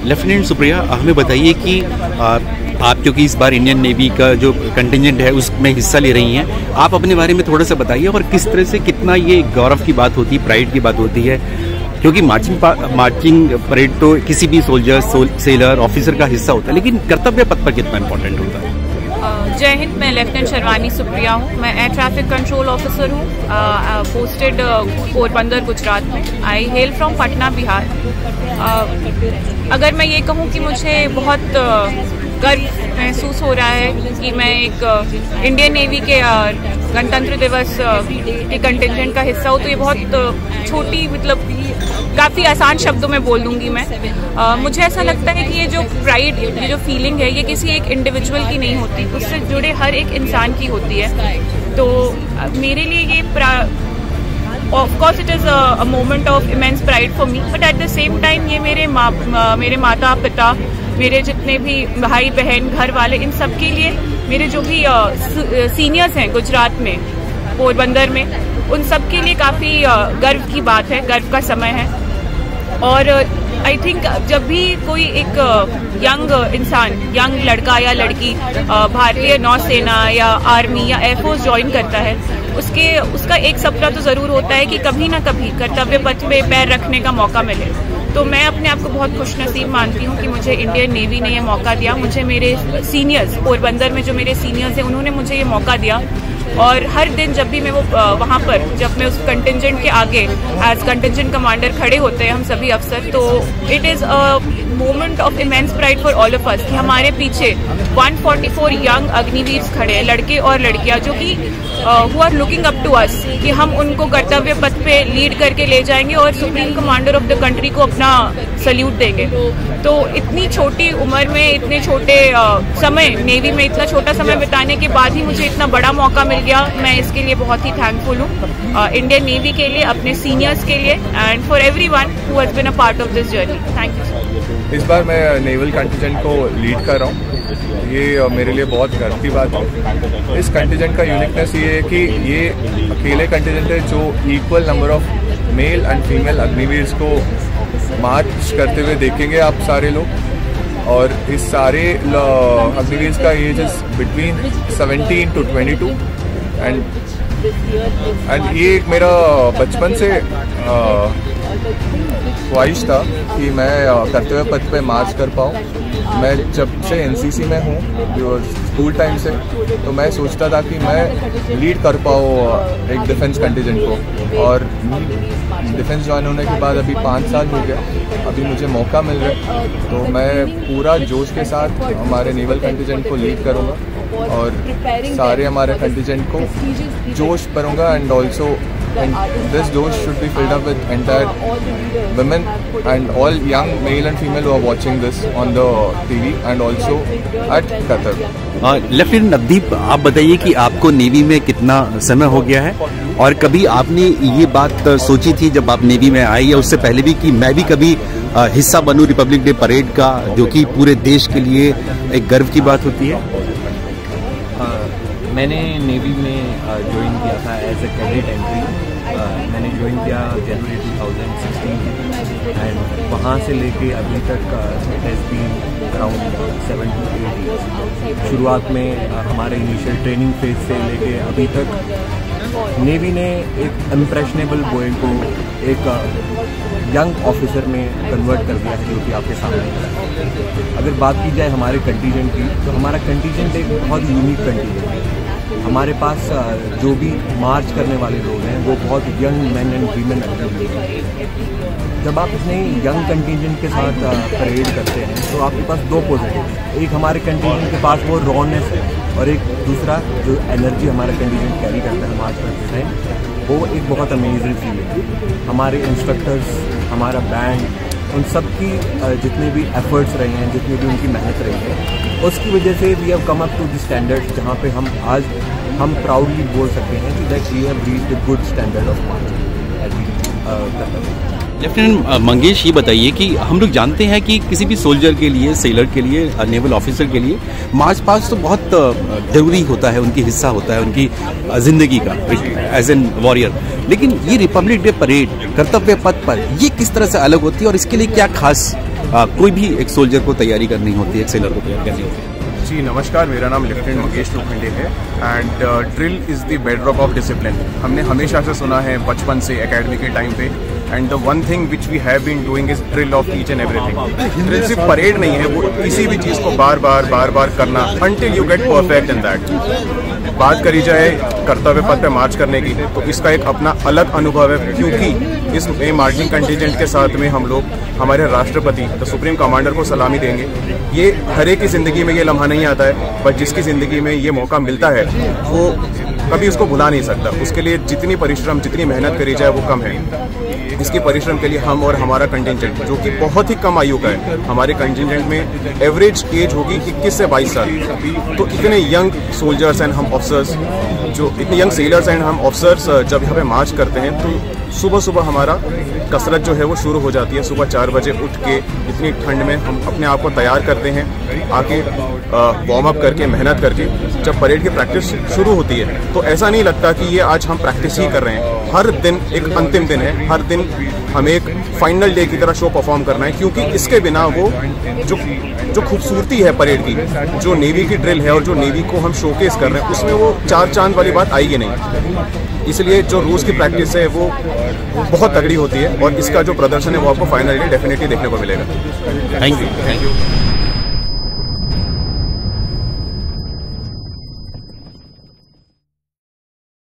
Lieutenant Supriya, हमें बताइए कि आप क्योंकि इस बार इंडियन नेवी का जो कंटिजेंट है उसमें हिस्सा ले रही हैं, आप अपने बारे में थोड़ा सा बताइए और किस तरह से कितना ये गौरव की बात होती है, प्राइड की बात होती है, क्योंकि मार्चिंग परेड तो किसी भी सोल्जर, सेलर, ऑफिसर का हिस्सा होता है, लेकिन कर्तव्य पथ पर कितना इम्पोर्टेंट होता है? जय हिंद। मैं लेफ्टिनेंट शर्वानी सुप्रिया हूँ। मैं एयर ट्रैफिक कंट्रोल ऑफिसर हूँ, पोस्टेड पोरबंदर गुजरात में। आई हेल फ्रॉम पटना बिहार। अगर मैं ये कहूँ कि मुझे बहुत गर्व महसूस हो रहा है कि मैं एक इंडियन नेवी के गणतंत्र दिवस के कंटिजेंट का हिस्सा हूँ, तो ये बहुत छोटी, मतलब काफ़ी आसान शब्दों में बोल दूंगी मैं। मुझे ऐसा लगता है कि ये जो प्राइड, ये जो फीलिंग है, ये किसी एक इंडिविजुअल की नहीं होती, उससे जुड़े हर एक इंसान की होती है। तो मेरे लिए ये of course it is a moment of immense pride for me, but at the same time ये मेरे माता पिता, मेरे जितने भी भाई बहन, घर वाले, इन सब के लिए, मेरे जो भी सीनियर्स हैं गुजरात में, पोरबंदर में, उन सब के लिए काफ़ी गर्व की बात है, गर्व का समय है। और आई थिंक जब भी कोई एक यंग इंसान, यंग लड़का या लड़की भारतीय नौसेना या आर्मी या एयरफोर्स ज्वाइन करता है, उसका एक सपना तो ज़रूर होता है कि कभी ना कभी कर्तव्य पथ पे पैर रखने का मौका मिले। तो मैं अपने आप को बहुत खुशनसीब मानती हूँ कि मुझे इंडियन नेवी ने ये मौका दिया। मुझे मेरे सीनियर्स, पोरबंदर में जो मेरे सीनियर्स हैं, उन्होंने मुझे ये मौका दिया। और हर दिन जब भी मैं वहाँ पर, जब मैं उस कंटिजेंट के आगे एज कंटिजेंट कमांडर खड़े होते हैं हम सभी अफसर, तो it is a moment of immense pride for all of us कि हमारे पीछे 144 यंग अग्निवीर खड़े हैं, लड़के और लड़कियां, जो कि who are looking up to us कि हम उनको कर्तव्य पथ पे लीड करके ले जाएंगे और supreme commander of the country को अपना सल्यूट देंगे। तो इतनी छोटी उम्र में, इतने छोटे समय, नेवी में इतना छोटा समय बिताने के बाद ही मुझे इतना बड़ा मौका मिल गया। मैं इसके लिए बहुत ही थैंकफुल हूँ, इंडियन नेवी के लिए, अपने सीनियर्स के लिए, and for everyone who has been a part of this journey. Thank you. इस बार मैं नेवल कंटिजेंट को लीड कर रहा हूँ। ये मेरे लिए बहुत गर्व की बात है। इस कंटिजेंट का यूनिकनेस ये है कि ये अकेले कंटिजेंट है जो equal number of male and female Agniveer को मार्च करते हुए देखेंगे आप सारे लोग। और इस सारे अग्निवीर का age is between 17 to 22 and ये मेरा बचपन से ख्वाहिश था कि मैं कर्तव्य पथ पे मार्च कर पाऊँ। मैं जब से एनसीसी में हूँ, जो स्कूल टाइम से, तो मैं सोचता था कि मैं लीड कर पाऊँ एक डिफेंस कंटिजेंट को। और डिफेंस ज्वाइन होने के बाद अभी 5 साल हो गया, अभी मुझे मौका मिल रहा है, तो मैं पूरा जोश के साथ हमारे नेवल कंटिजेंट को लीड करूँगा और सारे हमारे कंटिजेंट को जोश भरूँगा। And also this josh should be filled up with entire women and all young male and female who are watching this on the TV and also at Qatar. Lieutenant Navdeep, आप बताइए कि आपको नेवी में कितना समय हो गया है और कभी आपने ये बात सोची थी जब आप नेवी में आई या उससे पहले भी कि मैं भी कभी हिस्सा बनूं रिपब्लिक डे परेड का, जो कि पूरे देश के लिए एक गर्व की बात होती है? मैंने नेवी में ज्वाइन किया था एज ए कैडेट एंट्री। मैंने ज्वाइन किया जनवरी 2016 एंड वहाँ से लेके अभी तक it has been around 7 to 8 years। शुरुआत में हमारे इनिशियल ट्रेनिंग फेज से लेके अभी तक नेवी ने एक इम्प्रेशनेबल बॉय को एक यंग ऑफिसर में कन्वर्ट कर दिया है, जो कि आपके सामने है। अगर बात की जाए हमारे कंटिजेंट की, तो हमारा कंटिजेंट एक बहुत यूनिक कंटिजेंट है। हमारे पास जो भी मार्च करने वाले लोग हैं वो बहुत यंग मैन एंड वीमेन हैं। जब आप इतने यंग कंटिजेंट के साथ परेड करते हैं तो आपके पास दो पॉजिटिव हैं। एक हमारे कंटिजेंट के पास वो रॉनेस है और एक दूसरा जो एनर्जी हमारा कंटिजेंट कैरी करता है मार्च करते टाइम, वो एक बहुत अमेजिंग फील है। हमारे इंस्ट्रक्टर्स, हमारा बैंड, उन सब की जितने भी एफर्ट्स रहे हैं, जितनी भी उनकी मेहनत रही है, उसकी वजह से we have come up to the standards जहाँ पे हम प्राउडली बोल सकते हैं कि that we have reached the good standard of marching. करता हूँ। लेफ्टिनेंट मंगेश, ये बताइए कि हम लोग जानते हैं कि किसी भी सोल्जर के लिए, सेलर के लिए, नेवल ऑफिसर के लिए मार्च पास्ट तो बहुत जरूरी होता है, उनकी हिस्सा होता है उनकी ज़िंदगी का एज एन वॉरियर। लेकिन ये रिपब्लिक डे परेड कर्तव्य पथ पर ये किस तरह से अलग होती है और इसके लिए क्या खास कोई भी एक सोल्जर को तैयारी करनी होती है, एक सेलर को तैयारी करनी होती है? जी नमस्कार, मेरा नाम लेफ्टिनेंट मंगेश लोखंडे है and drill is the bedrock of discipline. हमने हमेशा से सुना है बचपन से एकेडमी के टाइम पे, and the one thing which we have been doing is drill of each and everything. Drill सिर्फ परेड नहीं है, वो किसी भी चीज़ को बार बार करना until you get perfect in that. बात करी जाए कर्तव्य पथ पे मार्च करने की, तो इसका एक अपना अलग अनुभव है, क्योंकि इस मार्चिंग कंटिजेंट के साथ में हम लोग हमारे राष्ट्रपति द सुप्रीम कमांडर को सलामी देंगे। ये हर एक की ज़िंदगी में ये लम्हा नहीं आता है, पर जिसकी ज़िंदगी में ये मौका मिलता है वो कभी उसको भुला नहीं सकता। उसके लिए जितनी परिश्रम, जितनी मेहनत करी जाए वो कम है। इसकी परिश्रम के लिए हम और हमारा कंटिजेंट, जो कि बहुत ही कम आयु का है, हमारे कंटिजेंट में एवरेज एज होगी 21 से 22 साल, तो इतने यंग सोल्जर्स एंड हम ऑफिसर्स, जो इतने यंग सेलर्स एंड हम ऑफिसर्स जब यहाँ पे मार्च करते हैं, तो सुबह सुबह हमारा कसरत जो है वो शुरू हो जाती है। सुबह 4 बजे उठ के इतनी ठंड में हम अपने आप को तैयार करते हैं, आके वार्म अप करके, मेहनत करके जब परेड की प्रैक्टिस शुरू होती है तो ऐसा नहीं लगता कि ये आज हम प्रैक्टिस ही कर रहे हैं। हर दिन एक अंतिम दिन है, हर दिन हमें एक फाइनल डे की तरह शो परफॉर्म करना है, क्योंकि इसके बिना वो जो खूबसूरती है परेड की, जो नेवी की ड्रिल है और जो नेवी को हम शोकेस कर रहे हैं, उसमें वो 4 चांद वाली बात आएगी नहीं। इसलिए जो रोज की प्रैक्टिस है वो बहुत तगड़ी होती है और इसका जो प्रदर्शन है वो आपको फाइनली डेफिनेटली देखने को मिलेगा। Thank you.